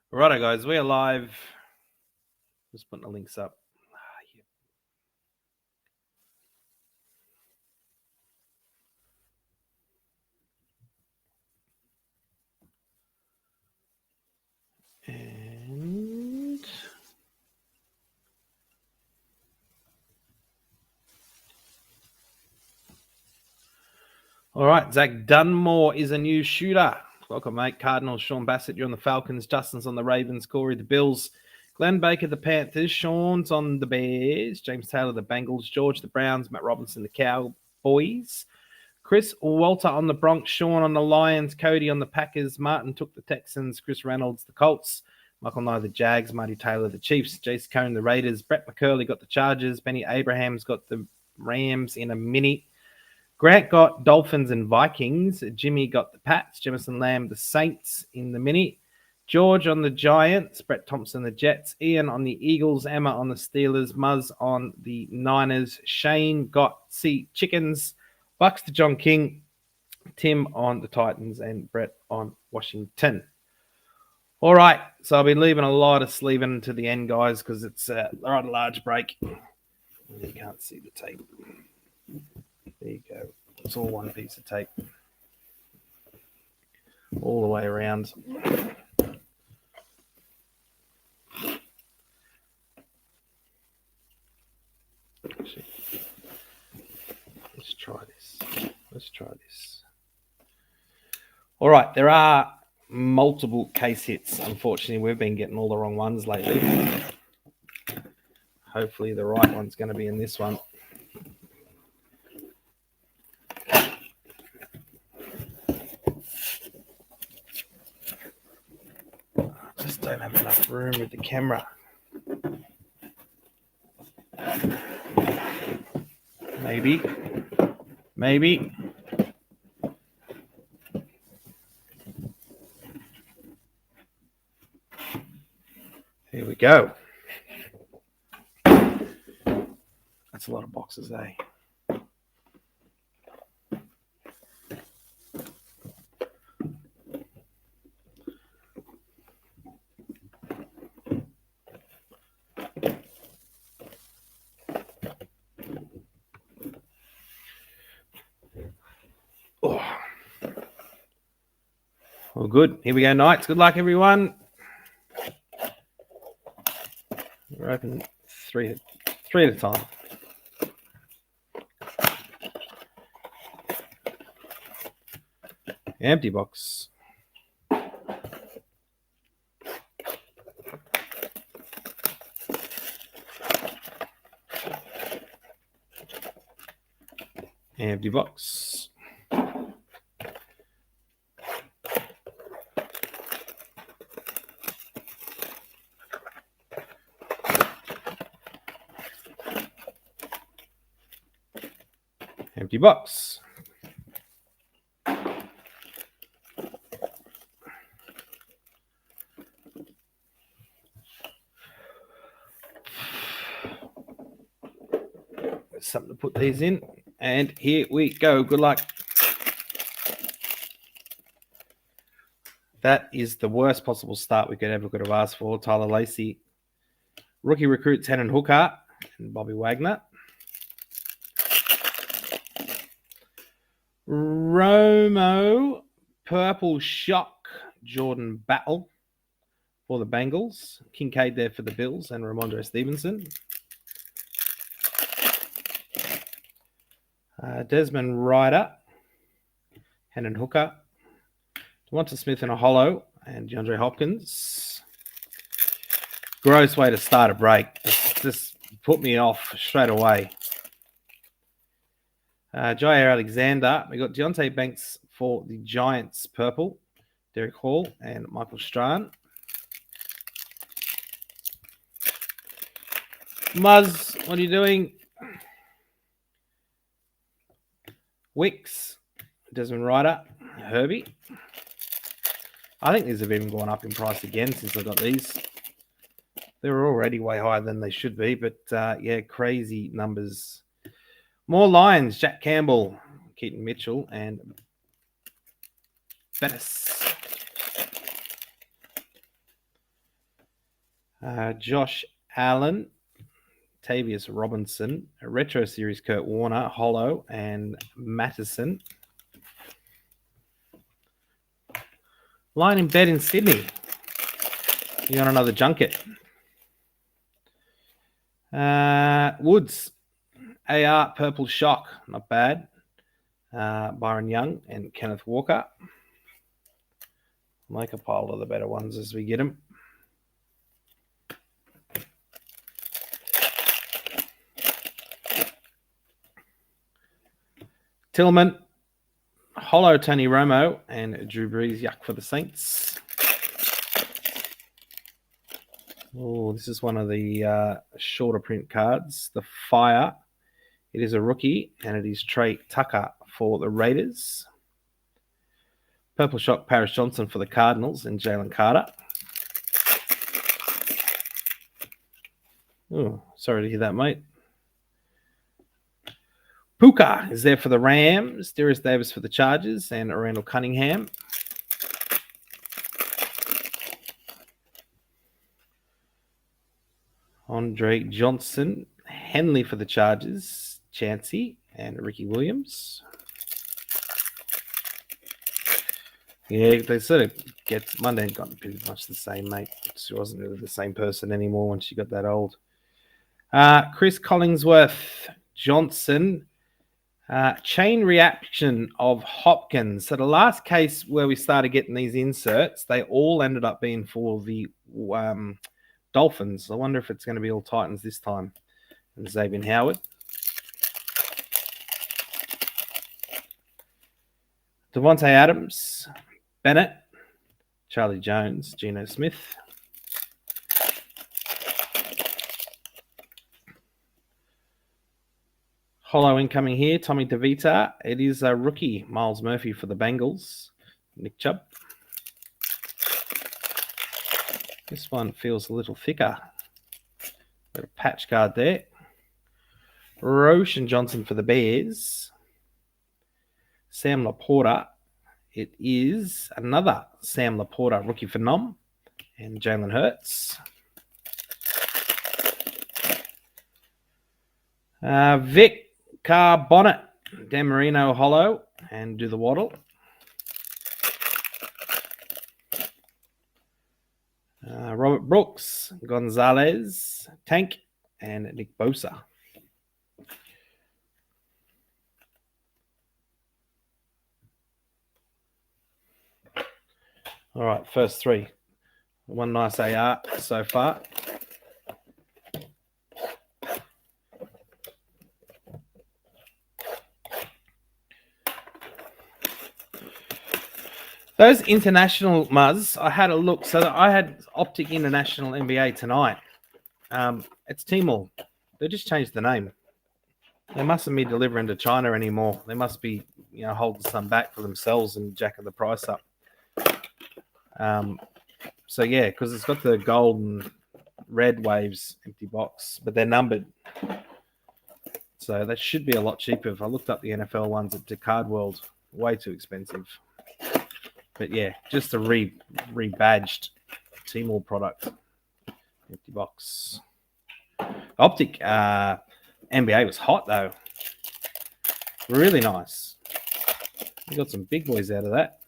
Righto, guys, we are live. Just putting the links up. And all right, Zach Dunmore is a new shooter. Welcome, mate. Cardinals, Sean Bassett, you're on the Falcons. Justin's on the Ravens. Corey, the Bills. Glenn Baker, the Panthers. Sean's on the Bears. James Taylor, the Bengals. George, the Browns. Matt Robinson, the Cowboys. Chris Walter on the Bronx. Sean on the Lions. Cody on the Packers. Martin took the Texans. Chris Reynolds, the Colts. Michael Nye, the Jags. Marty Taylor, the Chiefs. Jace Cone, the Raiders. Brett McCurley got the Chargers. Benny Abraham's got the Rams in a mini. Grant got Dolphins and Vikings. Jimmy got the Pats. Jemison Lamb, the Saints in the mini. George on the Giants. Brett Thompson, the Jets. Ian on the Eagles. Emma on the Steelers. Muzz on the Niners. Shane got Chickens. Bucks to John King. Tim on the Titans. And Brett on Washington. All right. So I'll be leaving a lot of sleeving to the end, guys, because it's a rather large break. You can't see the tape. There you go. It's all one piece of tape. All the way around. Actually, let's try this. All right. There are multiple case hits. Unfortunately, we've been getting all the wrong ones lately. Hopefully the right one's going to be in this one. Just don't have enough room with the camera. Maybe. Here we go. That's a lot of boxes, eh? Oh. Well, good. Here we go, Knights. Good luck, everyone. We're open three at a time. Empty box. Empty box. Empty box. Something to put these in. And here we go. Good luck. That is the worst possible start we could have asked for. Tyler Lacey. Rookie recruits Hennon Hooker and Bobby Wagner. Romo, Purple Shock, Jordan Battle for the Bengals. Kincaid there for the Bills and Ramondre Stevenson. Desmond Ryder, Hennon Hooker. Devonta Smith in a hollow and DeAndre Hopkins. Gross way to start a break. Just put me off straight away. Jair Alexander. We got Deontay Banks for the Giants purple. Derek Hall and Michael Strahan. Muzz, what are you doing? Wicks, Desmond Ryder, Herbie. I think these have even gone up in price again since I got these. They were already way higher than they should be, but yeah, crazy numbers. More Lions, Jack Campbell, Keaton Mitchell, and Bettis. Josh Allen, Tavius Robinson, a Retro Series Kurt Warner, Hollow, and Mattison. Lying in bed in Sydney. You got another junket. Woods, AR Purple Shock, not bad. Byron Young and Kenneth Walker. Make a pile of the better ones as we get them. Tillman, Hollow Tony Romo, and Drew Brees, yuck for the Saints. Oh, this is one of the shorter print cards. The Fire. It is a rookie, and it is Trey Tucker for the Raiders. Purple Shock, Paris Johnson for the Cardinals, and Jalen Carter. Oh, sorry to hear that, mate. Puka is there for the Rams, Darius Davis for the Chargers, and Randall Cunningham. Andre Johnson, Henley for the Chargers, Chansey, and Ricky Williams. Yeah, they sort of get Monday got pretty much the same, mate. She wasn't really the same person anymore when she got that old. Chris Collingsworth, Johnson, chain reaction of Hopkins. So the last case where we started getting these inserts, they all ended up being for the Dolphins. I wonder if it's going to be all Titans this time. And Xavier Howard. Devontae Adams, Bennett, Charlie Jones, Geno Smith. Hollow incoming here, Tommy DeVita. It is a rookie, Miles Murphy for the Bengals. Nick Chubb. This one feels a little thicker. Got a patch card there. Roshan Johnson for the Bears. Sam Laporta. It is another Sam Laporta rookie for Nom. And Jalen Hurts. Vic Bonnet, Dan Marino Hollow, and do the Waddle. Robert Brooks, Gonzalez, Tank, and Nick Bosa. All right, first three. One nice AR so far. Those international Muzz, I had a look. So I had Optic International NBA tonight. It's Tmall. They just changed the name. They mustn't be delivering to China anymore. They must be, holding some back for themselves and jacking the price up. So yeah, because it's got the gold and red waves empty box, but they're numbered. So that should be a lot cheaper. If I looked up the NFL ones at the Card World, way too expensive. But yeah, just a rebadged Tmall product. Empty box. Optic NBA was hot though. Really nice. We got some big boys out of that.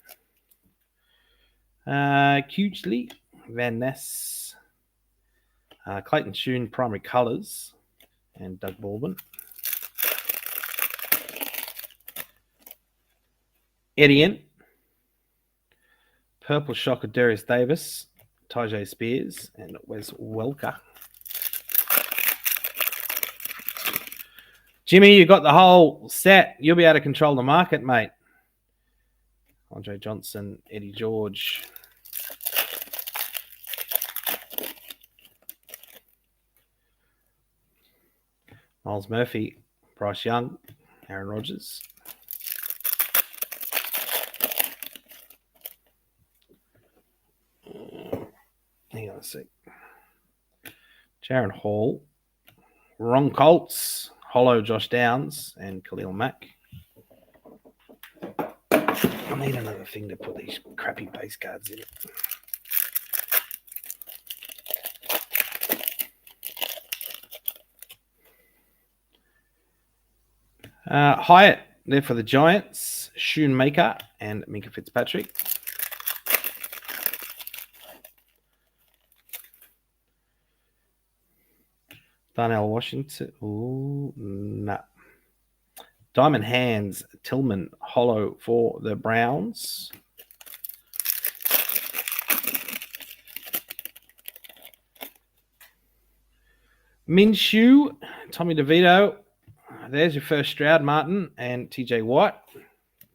Hugely, Van Ness, Clayton Tune, Primary Colours, and Doug Baldwin. Edian, Purple Shock of Darius Davis, Tajay Spears, and Wes Welker. Jimmy, you got the whole set. You'll be able to control the market, mate. Andre Johnson, Eddie George. Miles Murphy, Bryce Young, Aaron Rodgers. Hang on a sec. Jaron Hall, Ron Colts, Hollow Josh Downs, and Khalil Mack. I need another thing to put these crappy base cards in. Hyatt there for the Giants, Shoemaker and Minka Fitzpatrick. Darnell Washington. Ooh, no. Diamond Hands, Tillman, Hollow for the Browns. Minshew, Tommy DeVito. There's your first Stroud, Martin, and TJ White.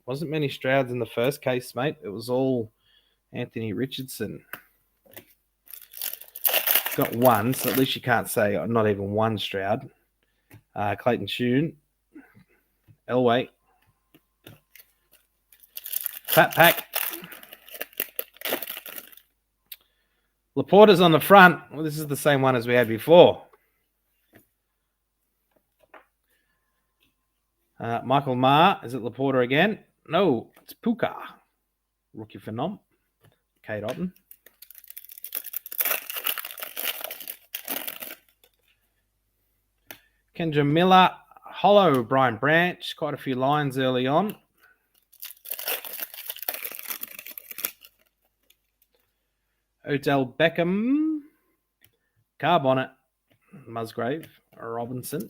Wasn't many Strouds in the first case, mate. It was all Anthony Richardson. Got one, so at least you can't say not even one Stroud. Clayton Tune, Elway, Fat Pack. Laporta's on the front. Well, this is the same one as we had before. Michael Maher. Is it Laporta again? No, it's Puka. Rookie phenom. Kate Otten. Kendra Miller. Hollow, Brian Branch. Quite a few lines early on. Odell Beckham. Carbonnet. Musgrave. Robinson.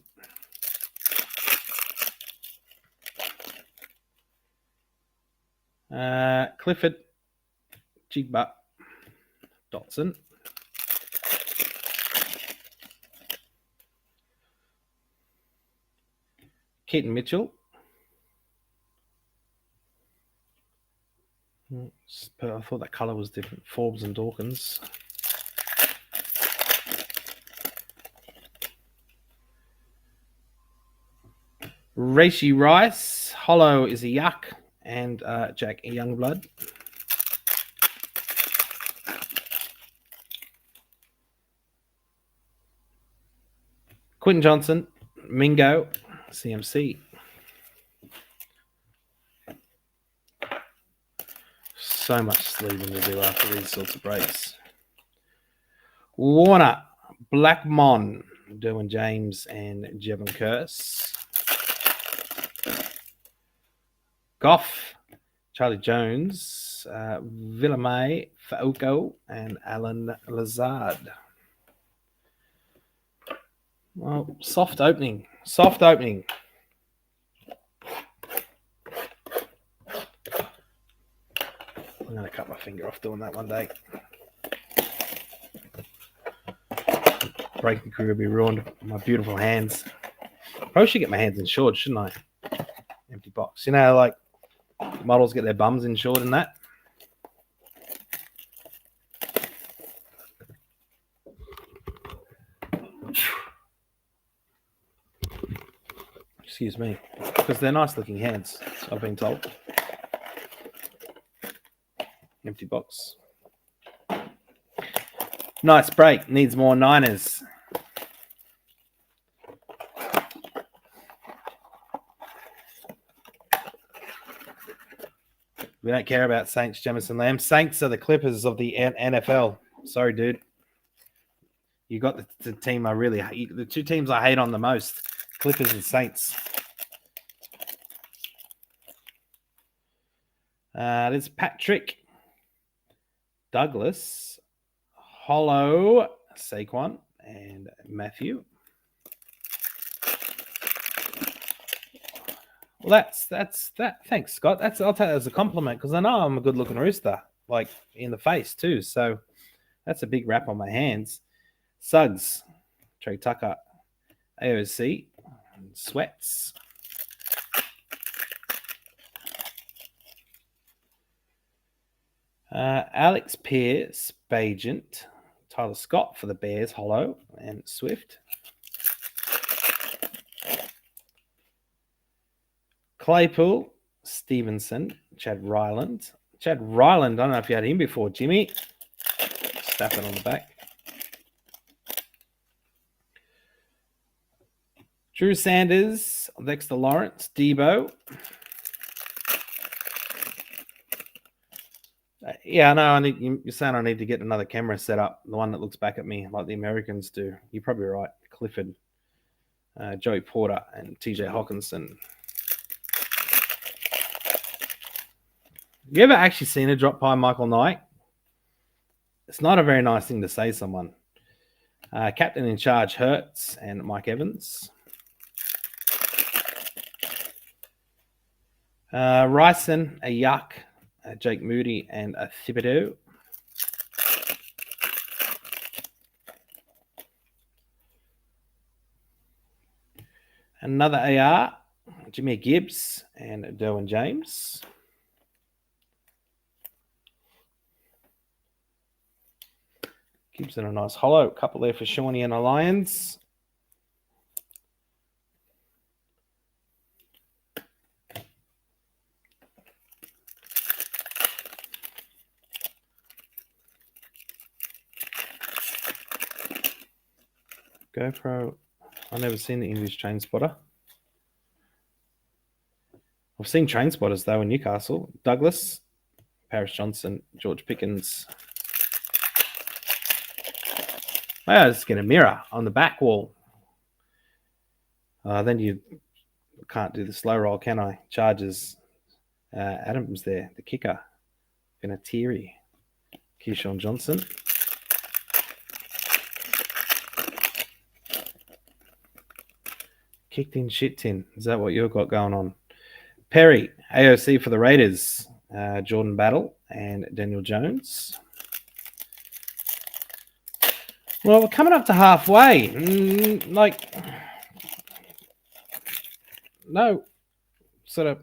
Clifford. Jigba. Dotson. Keaton Mitchell. I thought that colour was different. Forbes and Dawkins. Raishi Rice. Hollow is a yuck. And Jack Youngblood. Quentin Johnson. Mingo. CMC. So much sleeving to do after these sorts of breaks. Warner, Blackmon, Derwin James, and Jevon Kearse. Goff, Charlie Jones, Villamay, Fauco, and Alan Lazard. Well, soft opening. Soft opening. I'm going to cut my finger off doing that one day. Breaking crew will be ruined. My beautiful hands. Probably should get my hands insured, shouldn't I? Empty box. You know, like models get their bums insured and that. Excuse me. Because they're nice looking hands, I've been told. Empty box. Nice break. Needs more Niners. We don't care about Saints, Jamison Lamb. Saints are the Clippers of the NFL. Sorry, dude. You got the team I really hate. The two teams I hate on the most. Clippers and Saints. There's Patrick. Douglas. Hollow. Saquon. And Matthew. Well, that's that. Thanks, Scott. I'll take that as a compliment because I know I'm a good-looking rooster, like in the face too. So that's a big wrap on my hands. Suggs, Trey Tucker, AOC, Sweats. Alex Pierce, Bagent, Tyler Scott for the Bears, Hollow, and Swift. Claypool, Stevenson, Chad Ryland. Chad Ryland, I don't know if you had him before, Jimmy. Stafford on the back. Drew Sanders, Dexter Lawrence, Debo. Yeah, I know. You're saying I need to get another camera set up, the one that looks back at me like the Americans do. You're probably right. Clifford, Joey Porter, and TJ Hawkinson. You ever actually seen a drop by Michael Knight? It's not a very nice thing to say to someone. Captain in charge, Hertz and Mike Evans. Ryson, a Yuck, Jake Moody, and a Thibodeau. Another AR, Jimmy Gibbs and Derwin James. Gibbs in a nice hollow. Couple there for Shawnee and the Lions. GoPro. I've never seen the English Train Spotter. I've seen Train Spotters, though, in Newcastle. Douglas, Paris Johnson, George Pickens. I just get a mirror on the back wall. Then you can't do the slow roll, can I? Charges. Adams there, the kicker. Vinatieri. Keyshawn Johnson. Kicked in shit tin. Is that what you've got going on? Perry, AOC for the Raiders. Jordan Battle and Daniel Jones. Well, we're coming up to halfway. No sort of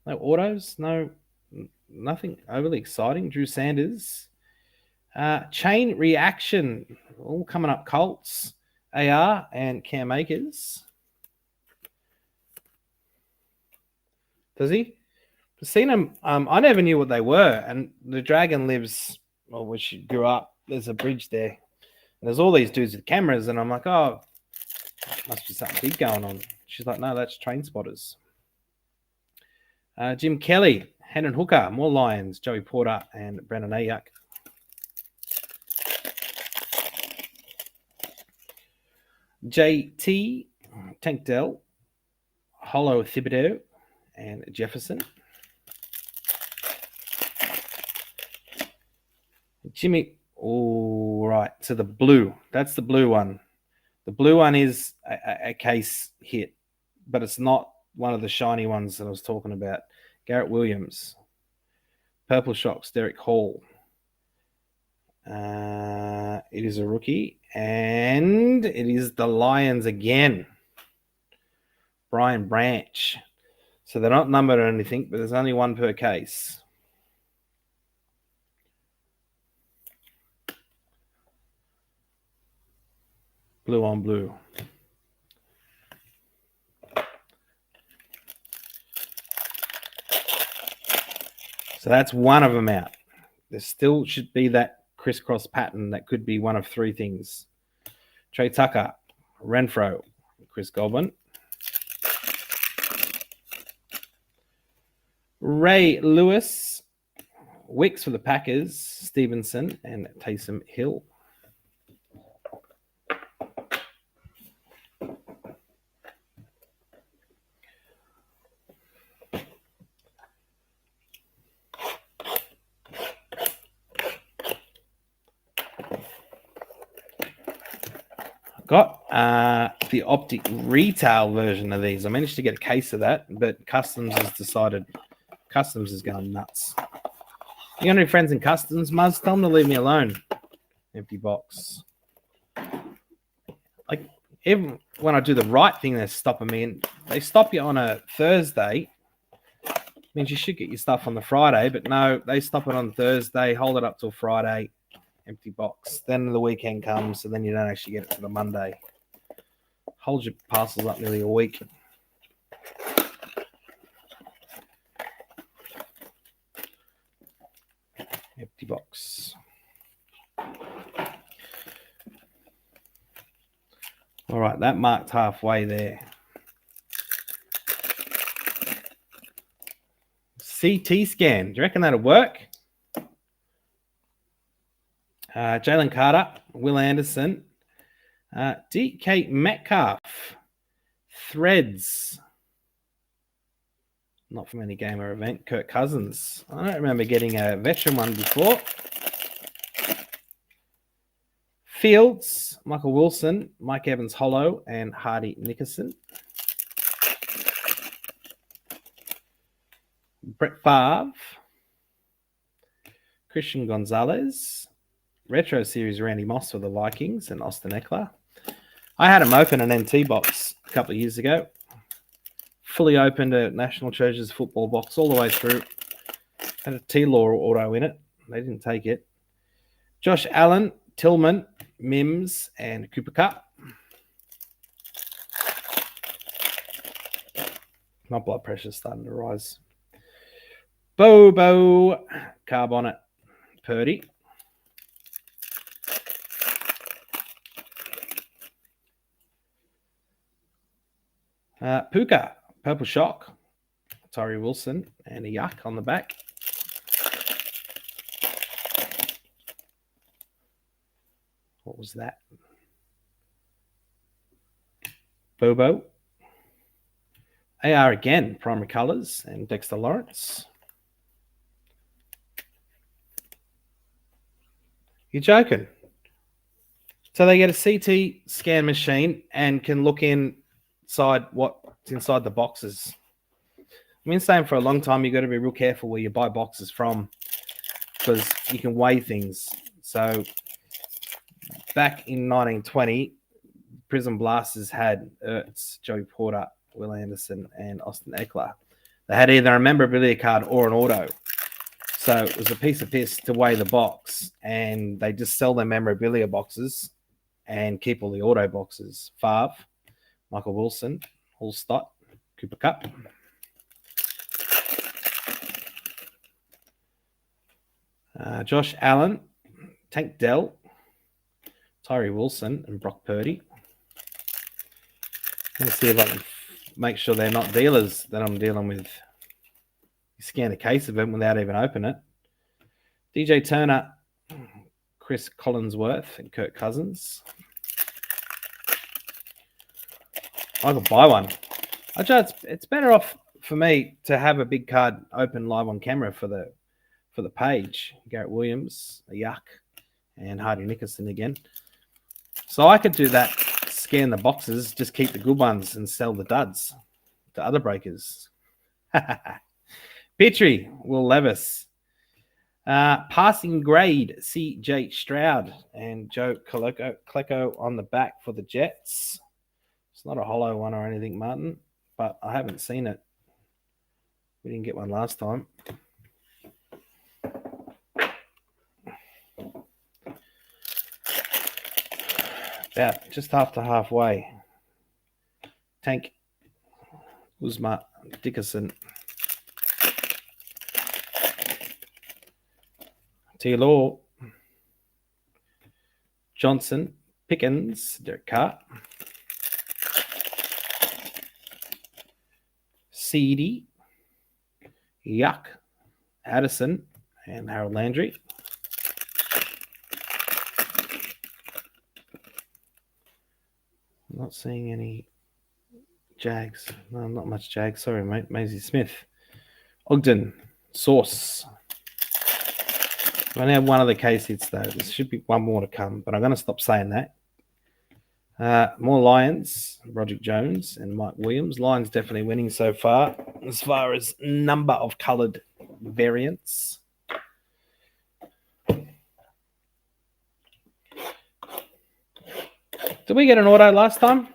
no autos, nothing overly exciting. Drew Sanders. Chain Reaction. All coming up Colts. AR and Cam Akers. Does he? I've seen them. I never knew what they were. And the Dragon lives, well, where she grew up. There's a bridge there. And there's all these dudes with cameras. And I'm like, oh, must be something big going on. She's like, no, that's Train Spotters. Jim Kelly, Hendon Hooker, more Lions, Joey Porter, and Brandon Ayuk. JT, Tank Dell, Hollow Thibodeau, and Jefferson. Jimmy, all right. So the blue, that's the blue one. The blue one is a case hit, but it's not one of the shiny ones that I was talking about. Garrett Williams. Purple Shocks, Derek Hall. It is a rookie, and it is the Lions again. Brian Branch. So they're not numbered or anything, but there's only one per case. Blue on blue. So that's one of them out. There still should be that crisscross pattern that could be one of three things. Trey Tucker, Renfro, Chris Goldman. Ray Lewis, Wicks for the Packers, Stevenson, and Taysom Hill. Got the Optic retail version of these. I managed to get a case of that, but Customs has decided Customs is going nuts. You got any friends in Customs, Muzz? Tell them to leave me alone. Empty box. Like, even when I do the right thing, they're stopping me. And they stop you on a Thursday. Means you should get your stuff on the Friday, but no, they stop it on Thursday, hold it up till Friday. Empty box. Then the weekend comes, and then you don't actually get it to the Monday. Hold your parcels up nearly a week. Empty box. All right, that marked halfway there. CT scan. Do you reckon that'll work? Jalen Carter, Will Anderson, DK Metcalf, Threads, Not from any game or event. Kirk Cousins. I don't remember getting a veteran one before. Fields, Michael Wilson, Mike Evans Hollow, and Hardy Nickerson. Brett Favre, Christian Gonzalez, Retro Series Randy Moss for the Vikings, and Austin Eckler. I had him open an NT box a couple of years ago. Fully opened a National Treasures football box all the way through. Had a T-Law auto in it. They didn't take it. Josh Allen, Tillman, Mims, and Cooper Cup. My blood pressure's starting to rise. Bobo, Carbonate, Purdy. Puka, Purple Shock, Tyree Wilson, and a Yuck on the back. What was that? Bobo. AR again, Primary Colours, and Dexter Lawrence. You're joking. So they get a CT scan machine and can look inside what's inside the boxes. I've been saying for a long time, you've got to be real careful where you buy boxes from because you can weigh things. So back in 1920, Prison Blasters had Ertz, Joey Porter, Will Anderson, and Austin Eckler. They had either a memorabilia card or an auto. So it was a piece of piss to weigh the box, and they just sell their memorabilia boxes and keep all the auto boxes. Favre, Michael Wilson, Hallstott, Cooper Cup. Josh Allen, Tank Dell, Tyree Wilson, and Brock Purdy. Let me see if I can make sure they're not dealers that I'm dealing with. You scan a case of them without even opening it. DJ Turner, Chris Collinsworth, and Kirk Cousins. I could buy one. I just it's better off for me to have a big card open live on camera for the page. Garrett Williams, a Yuck, and Hardy Nickerson again. So I could do that, scan the boxes, just keep the good ones and sell the duds to other breakers. Petrie, Will Levis. Passing grade, CJ Stroud and Joe Klecko on the back for the Jets. It's not a hollow one or anything, Martin, but I haven't seen it. We didn't get one last time. About just after halfway. Tank Uzma Dickerson. T-Law. Johnson. Pickens. Derek Carr. Seedy. Yuck. Addison. And Harold Landry. I'm not seeing any Jags. No, not much Jags. Sorry, mate. Maisie Smith. Ogden. Sauce. I only have one other case hits, though. There should be one more to come, but I'm going to stop saying that. More Lions. Broderick Jones and Mike Williams. Lions definitely winning so far as number of coloured variants. Did we get an auto last time?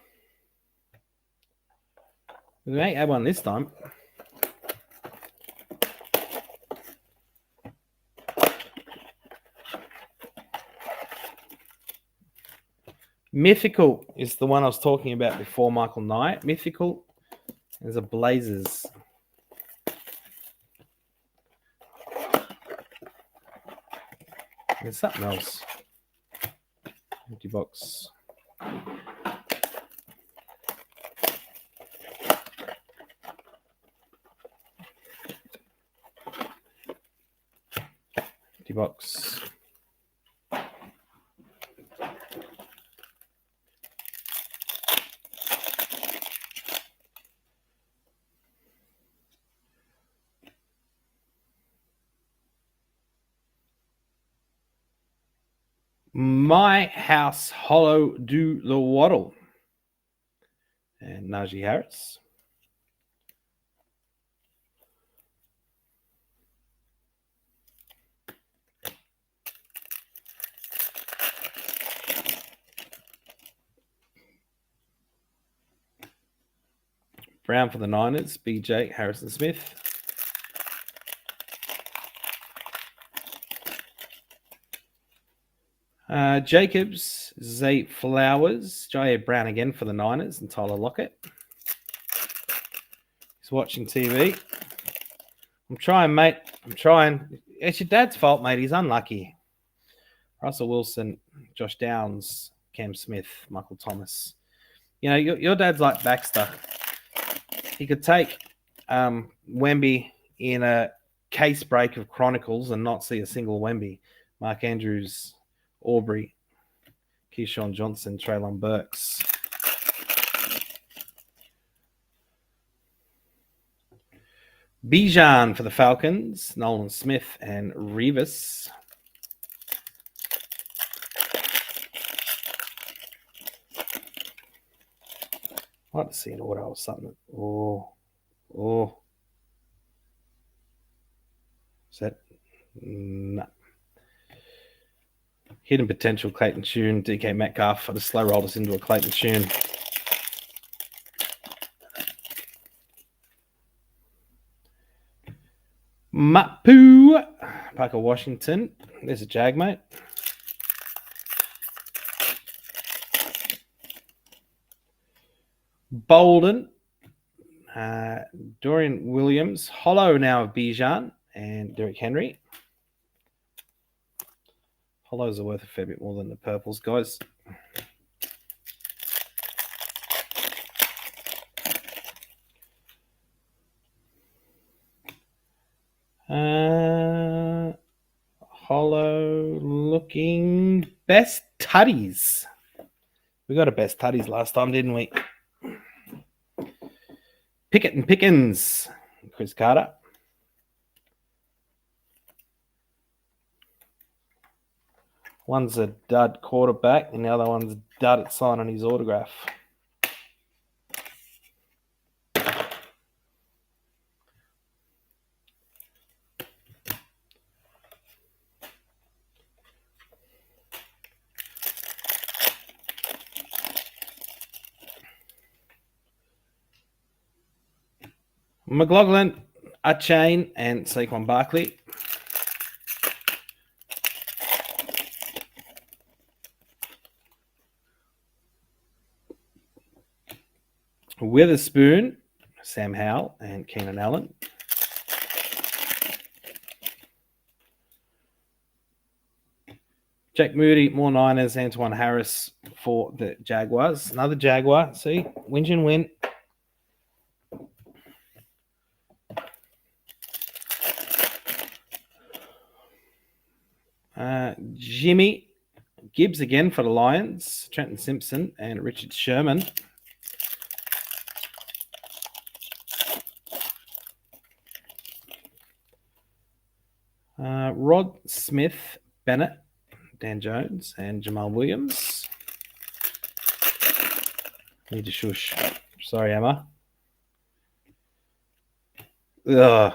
We may have one this time. Mythical is the one I was talking about before, Michael Knight. Mythical is a Blazers. There's something else. Empty box. Empty box. My House Hollow Do the Waddle. And Najee Harris. Brown for the Niners, BJ Harrison Smith. Jacobs, Zay Flowers, Jair Brown again for the Niners, and Tyler Lockett. He's watching TV. I'm trying, mate. I'm trying. It's your dad's fault, mate. He's unlucky. Russell Wilson, Josh Downs, Cam Smith, Michael Thomas. You know, your dad's like Baxter. He could take Wemby in a case break of Chronicles and not see a single Wemby. Mark Andrews, Aubrey, Keyshawn Johnson, Traylon Burks. Bijan for the Falcons, Nolan Smith and Revis. I'd like to see an auto or something. Oh. Is that? No. Hidden potential, Clayton Tune, DK Metcalf. I just slow rolled us into a Clayton Tune. Mapu, Parker Washington. There's a Jag, mate. Bolden, Dorian Williams, Hollow now of Bijan and Derrick Henry. Hollows are worth a fair bit more than the purples, guys. Hollow looking best tutties. We got a best tutties last time, didn't we? Pickett and Pickens, Chris Carter. One's a dud quarterback, and the other one's dud at signing his autograph. McLaughlin, Achane, and Saquon Barkley. Witherspoon, Sam Howell, and Keenan Allen. Jack Moody, more Niners, Antoine Harris for the Jaguars. Another Jaguar. See, win and win. Jimmy Gibbs again for the Lions. Trenton Simpson and Richard Sherman. Rod Smith, Bennett, Dan Jones, and Jamal Williams. Need to shush. Sorry, Emma. Ugh.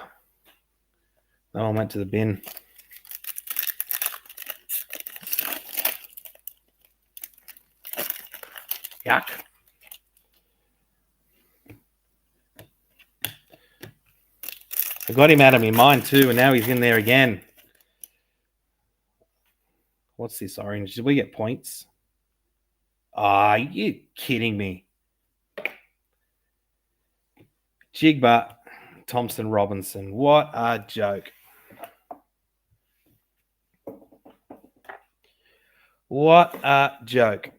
That one went to the bin. Yuck. I got him out of my mind too, and now he's in there again. What's this orange? Did we get points? Are you kidding me? Jigba, Thompson Robinson. What a joke. What a joke.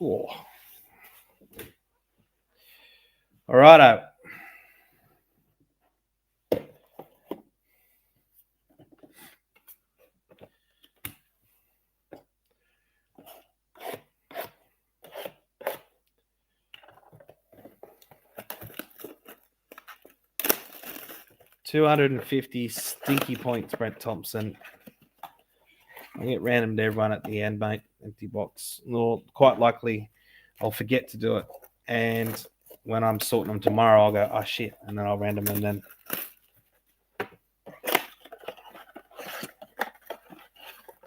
Oh. All righto. 250 stinky points, Brent Thompson. I'll get random to everyone at the end, mate. Empty box. Well, quite likely I'll forget to do it. And when I'm sorting them tomorrow, I'll go, oh, shit. And then I'll random them then.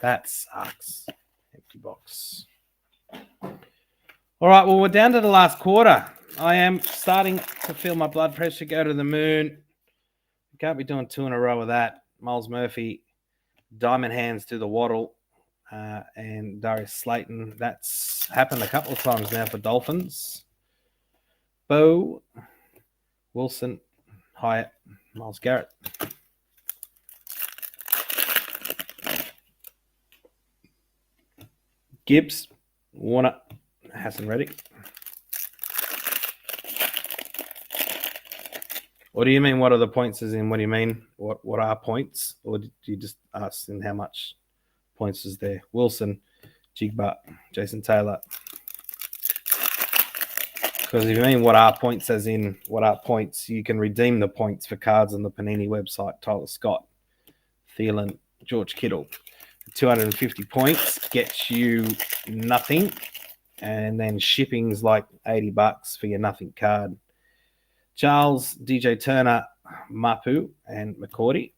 That sucks. Empty box. All right, well, we're down to the last quarter. I am starting to feel my blood pressure go to the moon. Can't be doing 2 in a row of that. Miles Murphy, Diamond Hands to the Waddle, and Darius Slayton. That's happened a couple of times now for Dolphins. Bo, Wilson, Hyatt, Miles Garrett. Gibbs, Warner, Hassan Reddick. What do you mean? What are the points? As in, what do you mean? What are points? Or did you just ask in how much points is there? Wilson, Jigba, Jason Taylor. Because if you mean what are points, as in what are points, you can redeem the points for cards on the Panini website. Tyler Scott, Thielen, George Kittle. 250 points gets you nothing. And then shipping's like $80 for your nothing card. Charles, DJ Turner, Mapu, and McCourty.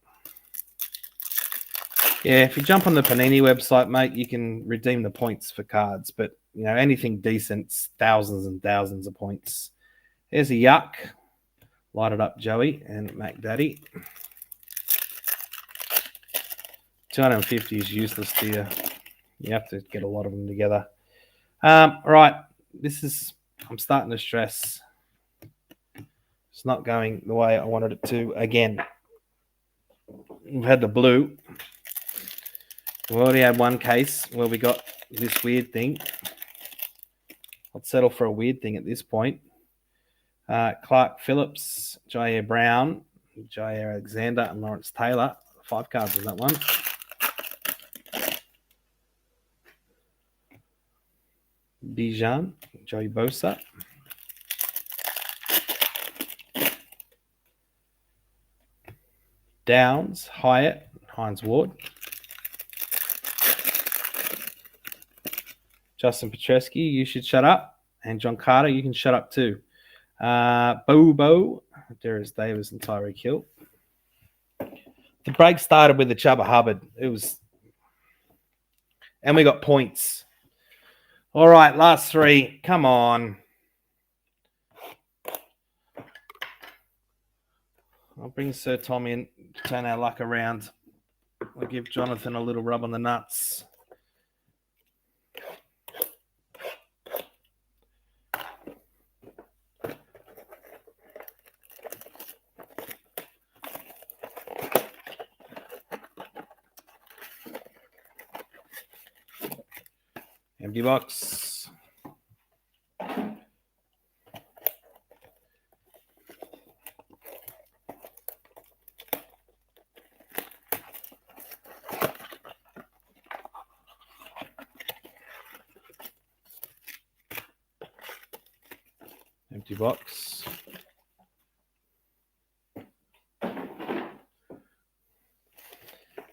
Yeah, if you jump on the Panini website, mate, you can redeem the points for cards. But, you know, anything decent's thousands and thousands of points. There's a yuck. Light it up, Joey and Mac Daddy. 250 is useless to you. You have to get a lot of them together. Right, I'm starting to stress. It's not going the way I wanted it to again. We've had the blue. We've already had one case where we got this weird thing. I'd settle for a weird thing at this point. Clark Phillips, Jair Brown, Jair Alexander, and Lawrence Taylor. 5 cards in that one. Bijan, Joey Bosa. Downs, Hyatt, Hines Ward. Justin Petrescu, you should shut up. And John Carter, you can shut up too. Bobo, Darius Davis, and Tyreek Hill. The break started with the Chubba Hubbard. And we got points. All right, last 3. Come on. I'll bring Sir Tom in to turn our luck around. We'll give Jonathan a little rub on the nuts. Empty box. Empty box.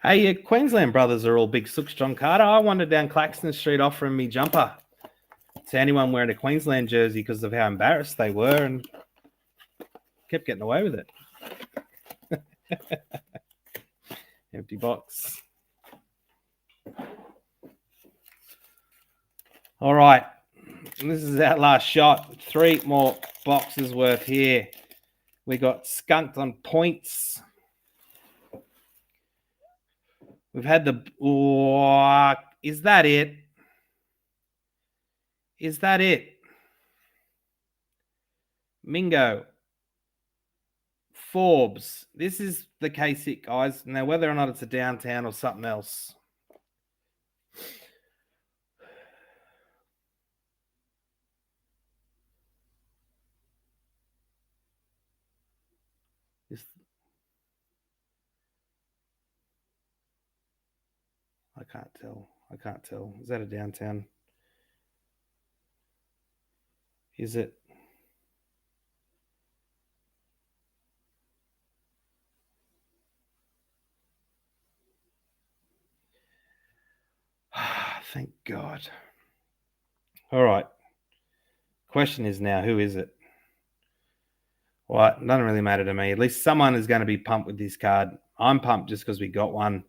Hey, your Queensland brothers are all big sooks, John Carter. I wandered down Claxton Street offering me jumper to anyone wearing a Queensland jersey because of how embarrassed they were and kept getting away with it. Empty box. All right. This is our last shot. 3 more boxes worth here. We got skunked on points. We've had the... Oh, is that it? Is that it? Mingo. Forbes. This is the K6, guys. Now, whether or not it's a downtown or something else. I can't tell. I can't tell. Is that a downtown? Is it? thank God. All right. Question is now, who is it? Well, it doesn't really matter to me. At least someone is going to be pumped with this card. I'm pumped just because we got one.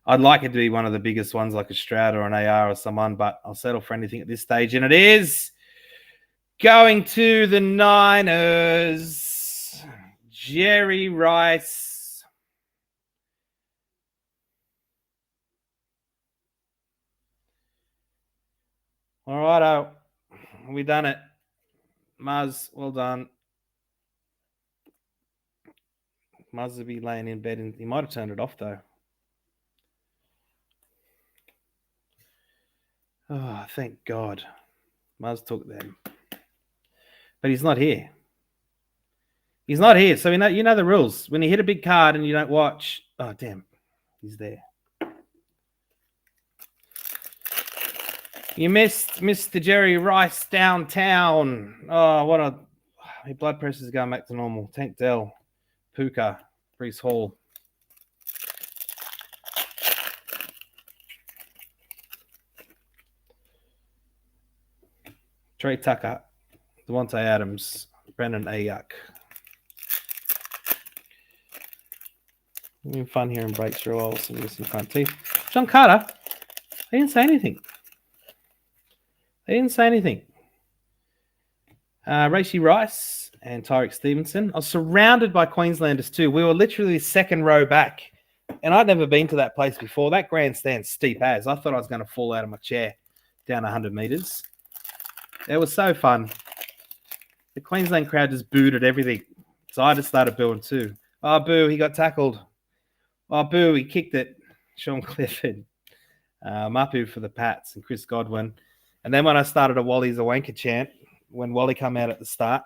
I'd like it to be one of the biggest ones like a Stroud or an AR or someone, but I'll settle for anything at this stage. And it is going to the Niners. Jerry Rice. All righto. We done it. Muzz, well done. Muzz will be laying in bed, and he might have turned it off though. Oh, thank God. Muzz took them. But he's not here. He's not here. So you know the rules. When you hit a big card and you don't watch, oh, damn, he's there. You missed Mr. Jerry Rice downtown. Oh, what a... My blood pressure's going back to normal. Tank Dell, Puka, Brees Hall. Trey Tucker, Devontae Adams, Brandon Ayuk. Having fun here in breaks through all some missing front teeth. John Carter, they didn't say anything. Racey Rice and Tyreek Stevenson. I was surrounded by Queenslanders too. We were literally second row back. And I'd never been to that place before. That grandstand's steep as. I thought I was going to fall out of my chair down 100 metres. It was so fun. The Queensland crowd just booed at everything. So I just started booing too. Oh, boo, he got tackled. Oh, boo, he kicked it. Sean Clifford. Mapu for the Pats and Chris Godwin. And then when I started a Wally's a wanker chant, when Wally come out at the start.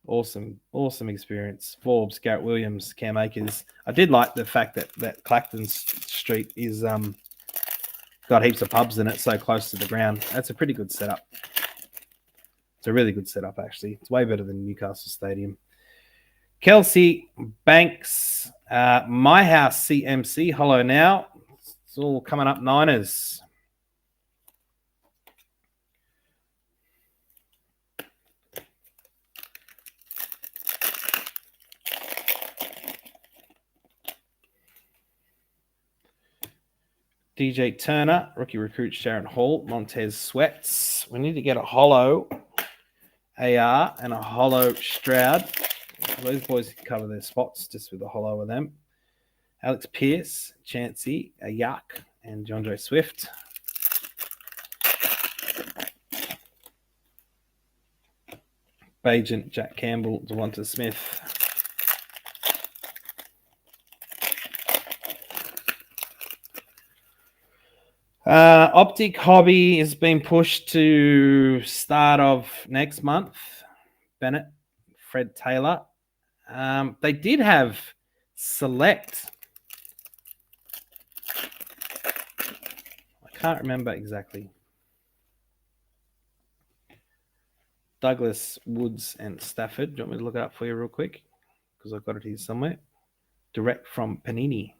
Awesome experience. Forbes, Garrett Williams, Cam Akers. I did like the fact that Clacton Street is got heaps of pubs in it, so close to the ground. That's a pretty good setup. It's a really good setup, actually. It's way better than Newcastle Stadium. Kelsey, Banks, My House CMC, Hollow Now. It's all coming up Niners. DJ Turner, rookie recruit Sharon Hall, Montez Sweats. We need to get a hollow AR and a hollow Stroud. Those boys can cover their spots just with a hollow of them. Alex Pierce, Chancey, Ayak, and John Swift. Bajent, Jack Campbell, Devonta Smith. Optic Hobby is being pushed to start of next month. Bennett, Fred Taylor. They did have Select. I can't remember exactly. Douglas, Woods, and Stafford. Do you want me to look it up for you real quick? Because I've got it here somewhere. Direct from Panini.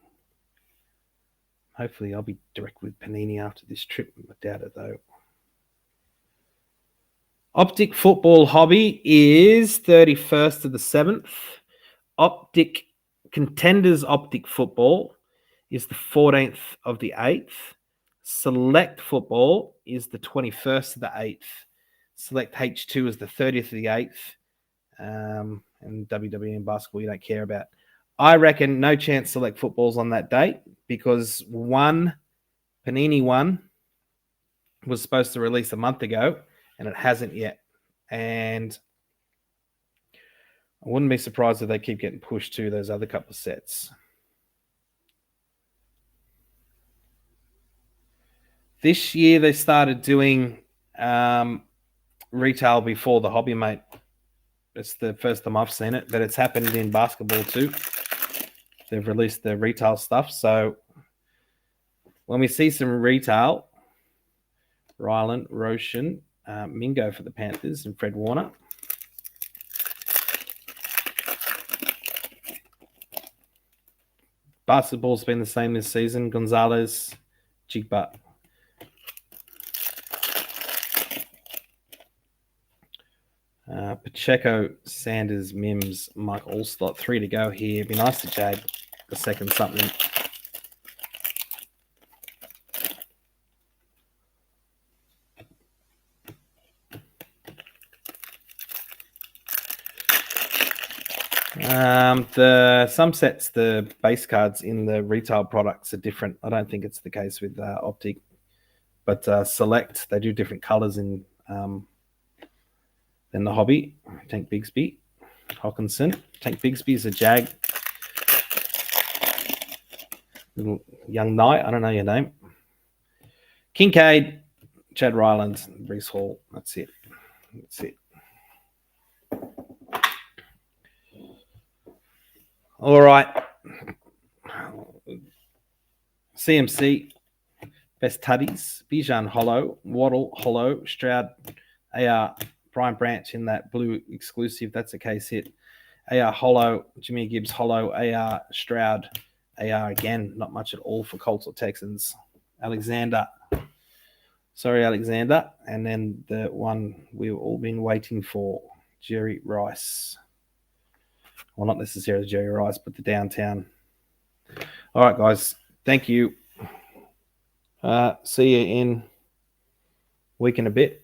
Hopefully I'll be direct with Panini after this trip. I doubt it, though. Optic Football Hobby is 31st of the 7th. Optic Contenders Optic Football is the 14th of the 8th. Select Football is the 21st of the 8th. Select H2 is the 30th of the 8th. And WWE and basketball you don't care about. I reckon no chance Select Football's on that date because Panini 1 was supposed to release a month ago and it hasn't yet. And I wouldn't be surprised if they keep getting pushed to those other couple of sets. This year they started doing retail before the Hobby Mate. It's the first time I've seen it, but it's happened in basketball too. They've released their retail stuff. So when we see some retail, Ryland, Roshan, Mingo for the Panthers, and Fred Warner. Basketball's been the same this season. Gonzalez, Jigba. Pacheco, Sanders, Mims, Mike Allstott. 3 to go here. It'd be nice to jag the second something. Some sets, the base cards in the retail products are different. I don't think it's the case with Optic, but Select, they do different colors in than the hobby. Tank Bigsby, Hawkinson. Tank Bigsby is a jag. Little young knight, I don't know your name. Kincaid, Chad Ryland, Reese Hall. That's it. All right. CMC, Best Tuddies, Bijan Hollow, Waddle Hollow, Stroud, AR, Brian Branch in that blue exclusive. That's a case hit. AR Hollow, Jimmy Gibbs Hollow, AR Stroud, AR again. Not much at all for Colts or Texans. Alexander. Sorry, Alexander. And then the one we've all been waiting for, Jerry Rice. Well, not necessarily Jerry Rice, but the downtown. All right, guys. Thank you. See you in a week and a bit.